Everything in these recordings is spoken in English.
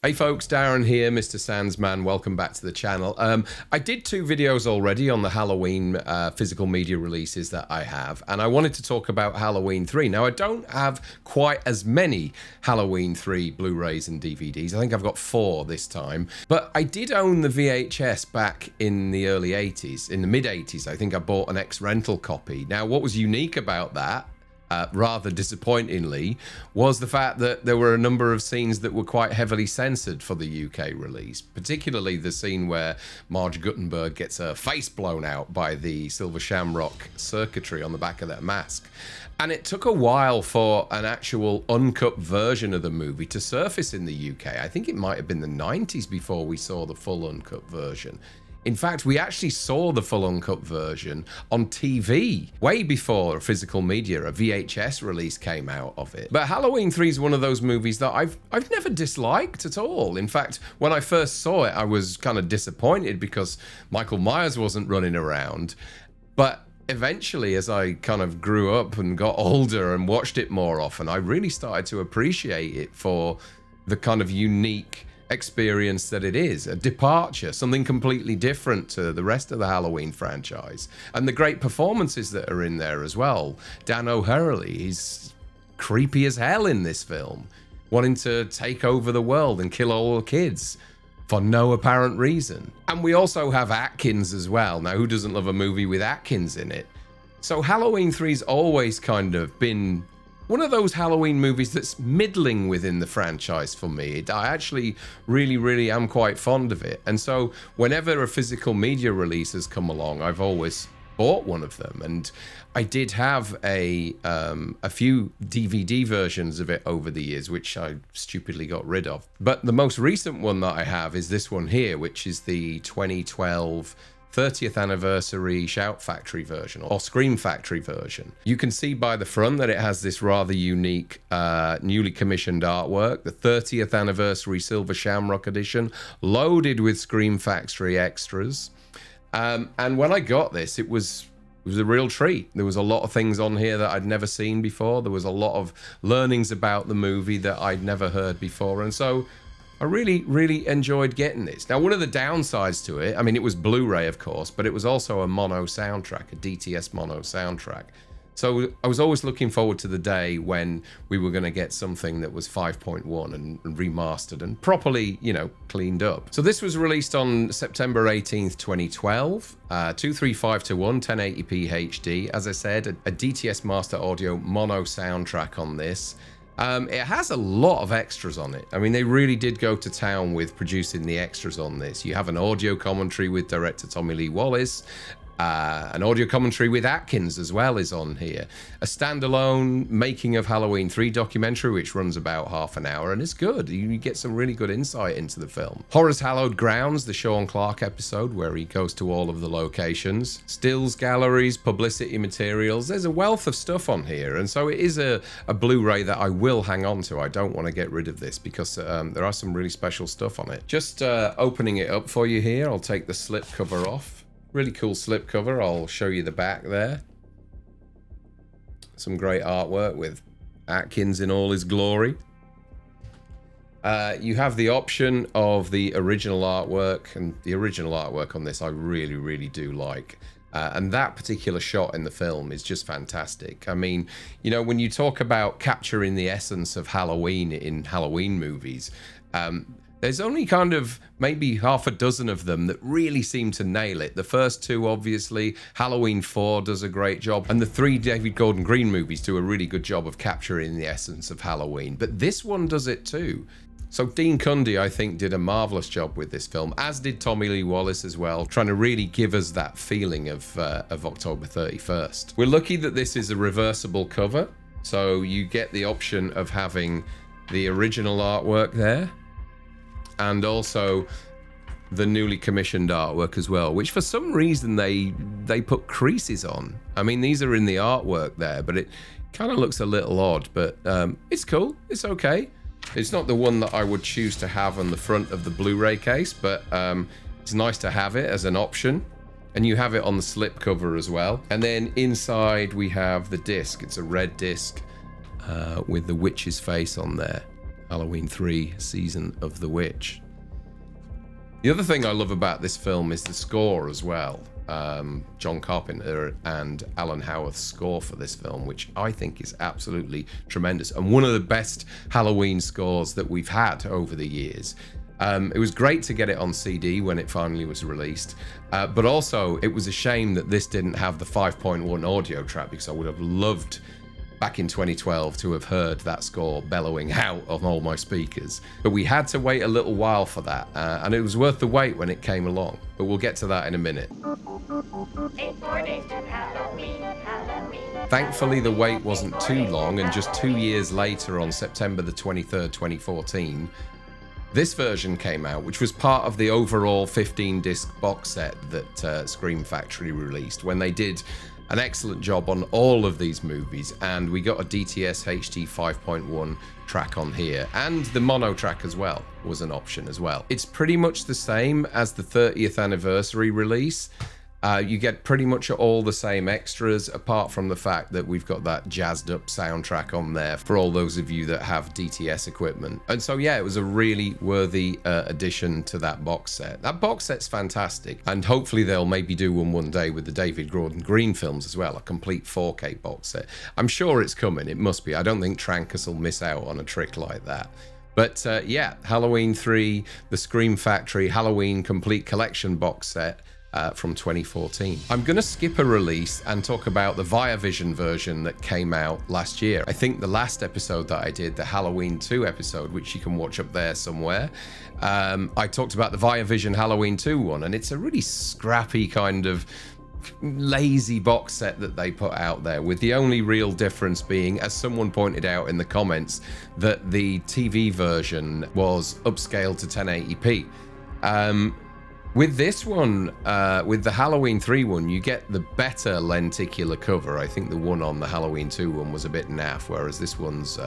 Hey folks, Darren here, Mr. Sandsman. Welcome back to the channel. I did 2 videos already on the Halloween physical media releases that I have, and I wanted to talk about Halloween 3. Now, I don't have quite as many Halloween 3 Blu-rays and DVDs. I think I've got 4 this time, but I did own the VHS back in the early 80s, in the mid-80s. I think I bought an ex-rental copy. Now, what was unique about that, rather disappointingly, was the fact that there were a number of scenes that were quite heavily censored for the UK release, particularly the scene where Marge Guttenberg gets her face blown out by the Silver Shamrock circuitry on the back of that mask. And it took a while for an actual uncut version of the movie to surface in the UK. I think it might have been the 90s before we saw the full uncut version. In fact, we actually saw the full uncut version on TV way before physical media, a VHS release came out of it. But Halloween 3 is one of those movies that I've never disliked at all. In fact, when I first saw it, I was kind of disappointed because Michael Myers wasn't running around. But eventually, as I kind of grew up and got older and watched it more often, I really started to appreciate it for the kind of unique experience that it is, a departure, something completely different to the rest of the Halloween franchise, and the great performances that are in there as well. Dan O'Hurley, he's creepy as hell in this film, wanting to take over the world and kill all the kids for no apparent reason. And we also have Atkins as well. Now, who doesn't love a movie with Atkins in it? So Halloween 3's always kind of been one of those Halloween movies that's middling within the franchise for me. I actually really am quite fond of it. And so whenever a physical media release has come along, I've always bought one of them. And I did have a few DVD versions of it over the years, which I stupidly got rid of. But the most recent one that I have is this one here, which is the 2012 30th anniversary Shout Factory version, or Scream Factory version. You can see by the front that it has this rather unique newly commissioned artwork, the 30th anniversary Silver Shamrock edition, loaded with Scream Factory extras. And when I got this, it was a real treat. There was a lot of things on here that I'd never seen before. There was a lot of learnings about the movie that I'd never heard before. And so I really enjoyed getting this. Now, one of the downsides to it, I mean, it was Blu-ray, of course, but it was also a mono soundtrack, a DTS mono soundtrack. So I was always looking forward to the day when we were going to get something that was 5.1 and remastered and properly, you know, cleaned up. So this was released on September 18th, 2012, 235:1, 1080p HD. As I said, a DTS Master Audio mono soundtrack on this. It has a lot of extras on it. I mean, they really did go to town with producing the extras on this. You have an audio commentary with director Tommy Lee Wallace. An audio commentary with Atkins as well is on here. A standalone Making of Halloween 3 documentary, which runs about half an hour, and it's good. You get some really good insight into the film. Horror's Hallowed Grounds, the Sean Clark episode, where he goes to all of the locations. Stills galleries, publicity materials. There's a wealth of stuff on here, and so it is a Blu-ray that I will hang on to. I don't want to get rid of this because there are some really special stuff on it. Just opening it up for you here, I'll take the slip cover off. Really cool slip cover. I'll show you the back there. Some great artwork with Atkins in all his glory. You have the option of the original artwork, and the original artwork on this I really do like. And that particular shot in the film is just fantastic. I mean, you know, when you talk about capturing the essence of Halloween in Halloween movies, there's only kind of maybe half a dozen of them that really seem to nail it. The first 2, obviously, Halloween 4 does a great job, and the 3 David Gordon Green movies do a really good job of capturing the essence of Halloween. But this one does it too. So Dean Cundey, I think, did a marvelous job with this film, as did Tommy Lee Wallace as well, trying to really give us that feeling of October 31st. We're lucky that this is a reversible cover, so you get the option of having the original artwork there, and also the newly commissioned artwork as well, which for some reason they put creases on. I mean, these are in the artwork there, but it kind of looks a little odd, but it's cool, it's okay. It's not the one that I would choose to have on the front of the Blu-ray case, but it's nice to have it as an option. And you have it on the slip cover as well. And then inside we have the disc. It's a red disc with the witch's face on there. Halloween 3 Season of the Witch. The other thing I love about this film is the score as well. John Carpenter and Alan Howarth's score for this film, which I think is absolutely tremendous and one of the best Halloween scores that we've had over the years. It was great to get it on CD when it finally was released, but also it was a shame that this didn't have the 5.1 audio track, because I would have loved back in 2012 to have heard that score bellowing out on all my speakers. But we had to wait a little while for that, and it was worth the wait when it came along. But we'll get to that in a minute. 4 days to Halloween, Halloween. Thankfully, the wait wasn't too long, and just 2 years later, on September the 23rd, 2014, this version came out, which was part of the overall 15-disc box set that Scream Factory released when they did an excellent job on all of these movies, and we got a DTS HD 5.1 track on here, and the mono track as well was an option as well. It's pretty much the same as the 30th anniversary release. You get pretty much all the same extras, apart from the fact that we've got that jazzed up soundtrack on there for all those of you that have DTS equipment. And so yeah, it was a really worthy addition to that box set. That box set's fantastic, and hopefully they'll maybe do one day with the David Gordon Green films as well, a complete 4K box set. I'm sure it's coming, it must be. I don't think Trancas will miss out on a trick like that. But yeah, Halloween 3, the Scream Factory Halloween Complete Collection box set from 2014. I'm going to skip a release and talk about the Via Vision version that came out last year. I think the last episode that I did, the Halloween 2 episode, which you can watch up there somewhere, I talked about the Via Vision Halloween 2 one, and it's a really scrappy kind of lazy box set that they put out there, with the only real difference being, as someone pointed out in the comments, that the TV version was upscaled to 1080p. With this one, with the Halloween 3 one, you get the better lenticular cover. I think the one on the Halloween 2 one was a bit naff, whereas this one's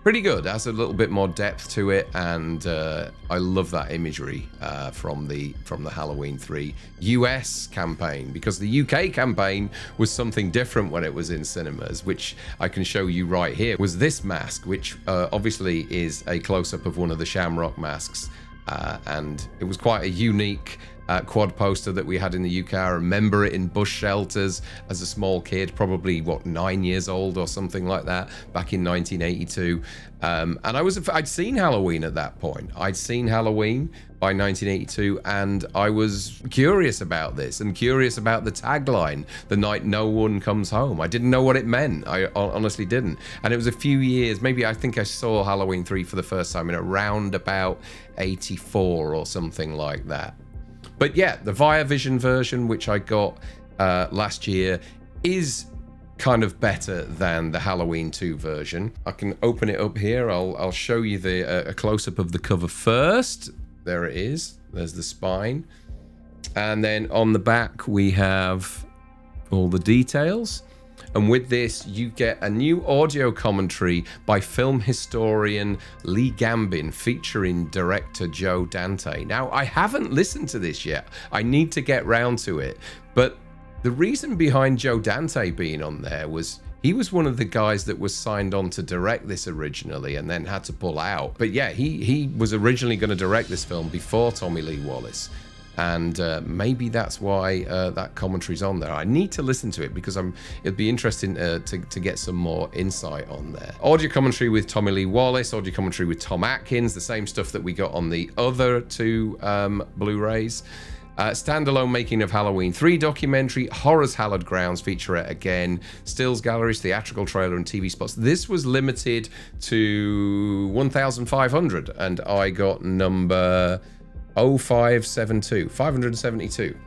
pretty good. It has a little bit more depth to it, and I love that imagery from the Halloween 3 US campaign, because the UK campaign was something different when it was in cinemas, which I can show you right here. Was this mask, which obviously is a close-up of one of the Shamrock masks. And it was quite a unique quad poster that we had in the UK. I remember it in bush shelters as a small kid, probably, what, 9 years old or something like that, back in 1982. And I'd seen Halloween at that point. I'd seen Halloween by 1982, and I was curious about this, and curious about the tagline, "The night no one comes home." I didn't know what it meant. I honestly didn't. And it was a few years, maybe I think I saw Halloween 3 for the first time in around about 84 or something like that. But yeah, the Via Vision version, which I got last year, is kind of better than the Halloween 2 version. I can open it up here. I'll show you a close-up of the cover first. There it is. There's the spine. And then on the back, we have all the details. And with this, you get a new audio commentary by film historian Lee Gambin featuring director Joe Dante. Now, I haven't listened to this yet. I need to get round to it. But the reason behind Joe Dante being on there was he was one of the guys that was signed on to direct this originally and then had to pull out. But yeah, he was originally going to direct this film before Tommy Lee Wallace. And maybe that's why that commentary's on there. I need to listen to it, because it'd be interesting to get some more insight on there. Audio commentary with Tommy Lee Wallace, audio commentary with Tom Atkins, the same stuff that we got on the other two Blu-rays. Standalone making of Halloween 3 documentary, Horror's Hallowed Grounds featurette again, stills galleries, theatrical trailer, and TV spots. This was limited to 1,500, and I got number 572.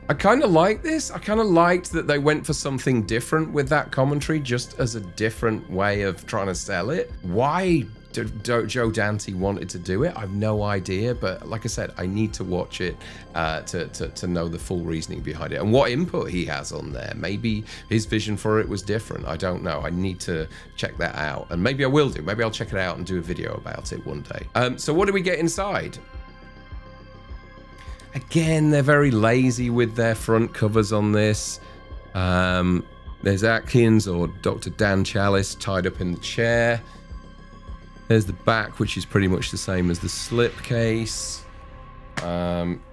I kind of like this. I kind of liked that they went for something different with that commentary, just as a different way of trying to sell it. Why Joe Dante wanted to do it, I've no idea, but like I said, I need to watch it to know the full reasoning behind it and what input he has on there. Maybe his vision for it was different. I don't know. I need to check that out, and maybe I will do. Maybe I'll check it out and do a video about it one day. So what do we get inside? Again, they're very lazy with their front covers on this. There's Atkins, or Dr. Dan Chalice, tied up in the chair. There's the back, which is pretty much the same as the slipcase.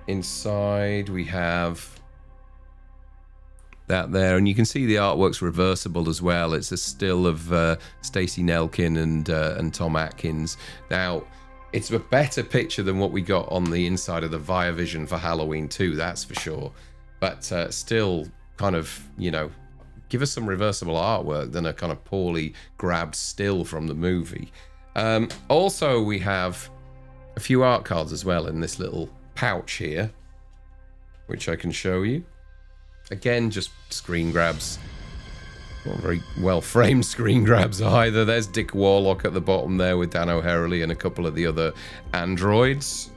Inside we have that there, and you can see the artwork's reversible as well. It's a still of Stacey Nelkin and Tom Atkins. Now, it's a better picture than what we got on the inside of the Via Vision for Halloween 2, that's for sure. But still kind of, you know, give us some reversible artwork than a kind of poorly grabbed still from the movie. Also, we have a few art cards as well in this little pouch here, which I can show you. Again, just screen grabs. Not very well framed screen grabs either. There's Dick Warlock at the bottom there with Dan O'Herlihy and a couple of the other androids.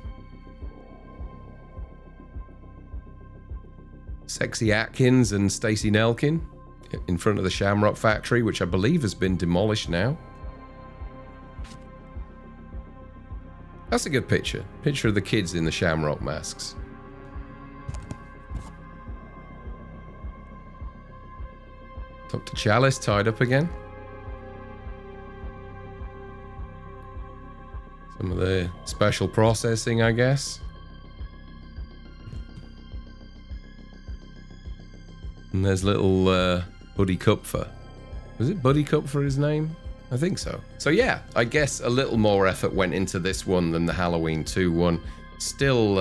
Sexy Atkins and Stacey Nelkin in front of the Shamrock factory, which I believe has been demolished now. That's a good picture. Picture of the kids in the Shamrock masks. Dr. Chalice tied up again. Some of the special processing, I guess. And there's little Buddy Kupfer. Was it Buddy Kupfer his name? I think so. So yeah, I guess a little more effort went into this one than the Halloween 2 one. Still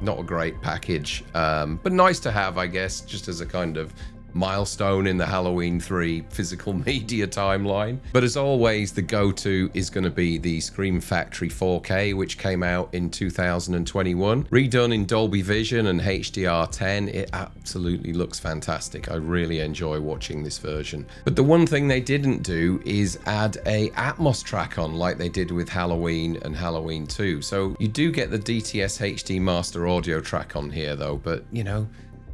not a great package, but nice to have, I guess, just as a kind of milestone in the Halloween 3 physical media timeline. But as always, the go-to is going to be the Scream Factory 4K, which came out in 2021. Redone in Dolby Vision and HDR10, it absolutely looks fantastic. I really enjoy watching this version. But the one thing they didn't do is add a Atmos track on like they did with Halloween and Halloween 2. So you do get the DTS HD Master Audio track on here though, but you know,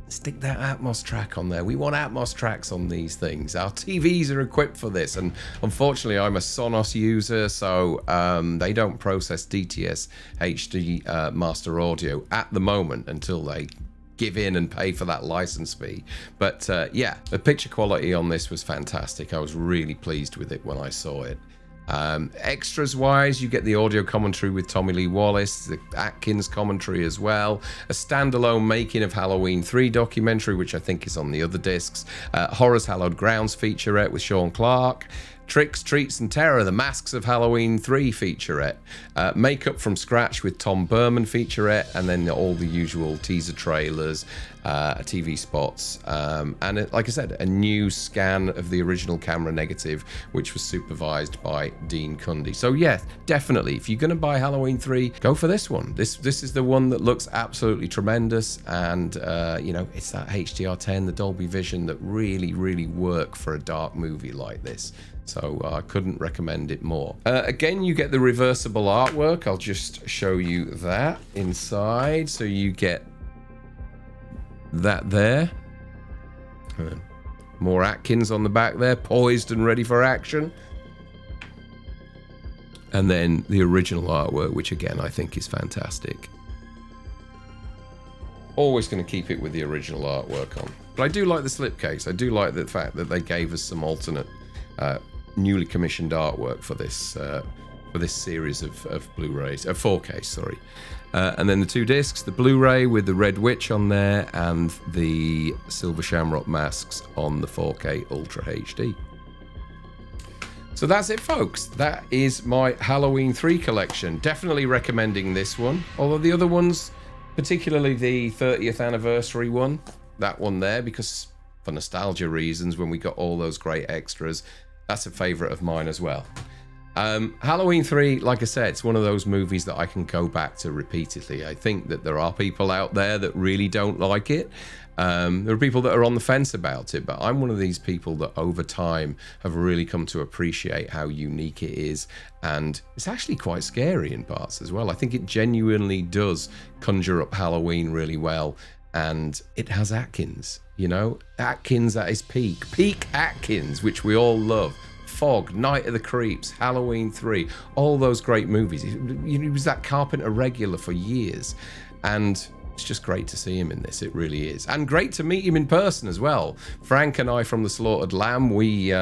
stick that Atmos track on there. We want Atmos tracks on these things. Our TVs are equipped for this, and unfortunately I'm a Sonos user, so they don't process DTS HD Master Audio at the moment until they give in and pay for that license fee. But yeah, the picture quality on this was fantastic. I was really pleased with it when I saw it. Extras wise, you get the audio commentary with Tommy Lee Wallace, the Atkins commentary as well, a standalone making of Halloween 3 documentary, which I think is on the other discs, Horror's Hallowed Grounds featurette with Sean Clark, Tricks, Treats and Terror, the Masks of Halloween 3 featurette, Makeup from Scratch with Tom Berman featurette, and then all the usual teaser trailers, TV spots, and like I said, a new scan of the original camera negative, which was supervised by Dean Cundy. So yeah, definitely, if you're going to buy Halloween 3, go for this one. This is the one that looks absolutely tremendous, and you know, it's that HDR10, the Dolby Vision that really work for a dark movie like this. So I couldn't recommend it more. Again, you get the reversible artwork. I'll just show you that inside. So you get that there. More Atkins on the back there, poised and ready for action. And then the original artwork, which again, I think is fantastic. Always going to keep it with the original artwork on. But I do like the slipcase. I do like the fact that they gave us some alternate newly commissioned artwork for this series of Blu-rays, 4K, sorry. And then the two discs, the Blu-ray with the Red Witch on there and the Silver Shamrock masks on the 4K Ultra HD. So that's it, folks. That is my Halloween 3 collection. Definitely recommending this one. Although the other ones, particularly the 30th anniversary one, that one there, because for nostalgia reasons, when we got all those great extras, that's a favorite of mine as well. Halloween 3, like I said, it's one of those movies that I can go back to repeatedly. I think that there are people out there that really don't like it. There are people that are on the fence about it, but I'm one of these people that over time have really come to appreciate how unique it is, and it's actually quite scary in parts as well. I think it genuinely does conjure up Halloween really well, and it has Atkins, you know, Atkins at his peak Atkins, which we all love. Fog, Night of the Creeps, Halloween 3, all those great movies. He was that Carpenter regular for years, and It's just great to see him in this. It really is, and great to meet him in person as well. Frank and I from the Slaughtered Lamb, we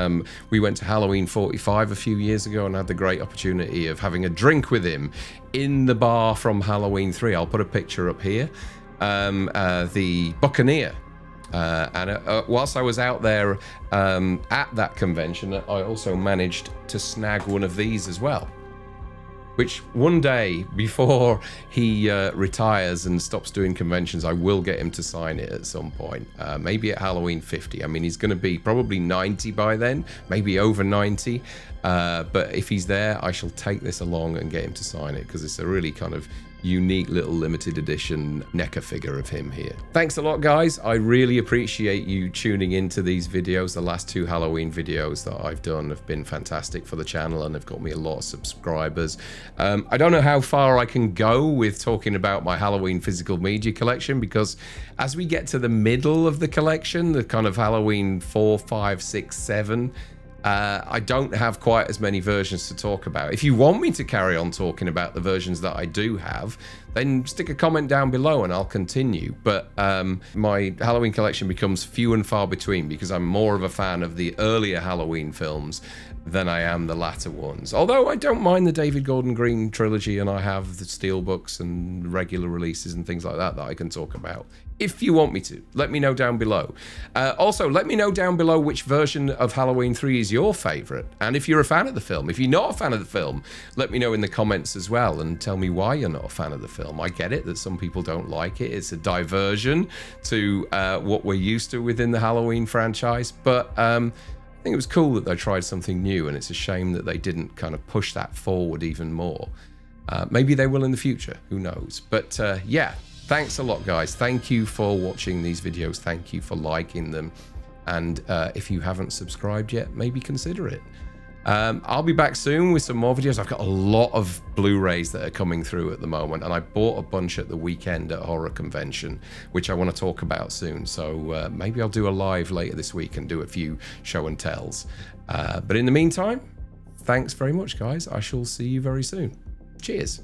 went to Halloween 45 a few years ago and had the great opportunity of having a drink with him in the bar from Halloween 3. I'll put a picture up here. The Buccaneer. And whilst I was out there at that convention, I also managed to snag one of these as well. Which one day, before he retires and stops doing conventions, I will get him to sign it at some point. Maybe at Halloween 50. I mean, he's going to be probably 90 by then, maybe over 90. But if he's there, I shall take this along and get him to sign it, because it's a really kind of unique little limited edition NECA figure of him here. Thanks a lot, guys. I really appreciate you tuning into these videos. The last 2 Halloween videos that I've done have been fantastic for the channel and have got me a lot of subscribers. I don't know how far I can go with talking about my Halloween physical media collection, because as we get to the middle of the collection, the kind of Halloween 4, 5, 6, 7, I don't have quite as many versions to talk about. If you want me to carry on talking about the versions that I do have, then stick a comment down below and I'll continue. But my Halloween collection becomes few and far between, because I'm more of a fan of the earlier Halloween films than I am the latter ones. Although I don't mind the David Gordon Green trilogy, and I have the steelbooks and regular releases and things like that I can talk about. If you want me to, let me know down below. Also, let me know down below which version of Halloween 3 is your favourite, and if you're a fan of the film. If you're not a fan of the film, let me know in the comments as well, and tell me why you're not a fan of the film. I get it that some people don't like it. It's a diversion to what we're used to within the Halloween franchise, but I think it was cool that they tried something new, and it's a shame that they didn't kind of push that forward even more. Maybe they will in the future, who knows. But yeah, thanks a lot, guys. Thank you for watching these videos. Thank you for liking them. And if you haven't subscribed yet, maybe consider it. I'll be back soon with some more videos. I've got a lot of Blu-rays that are coming through at the moment, and I bought a bunch at the weekend at Horror Convention, which I want to talk about soon. So maybe I'll do a live later this week and do a few show and tells. But in the meantime, thanks very much, guys. I shall see you very soon. Cheers.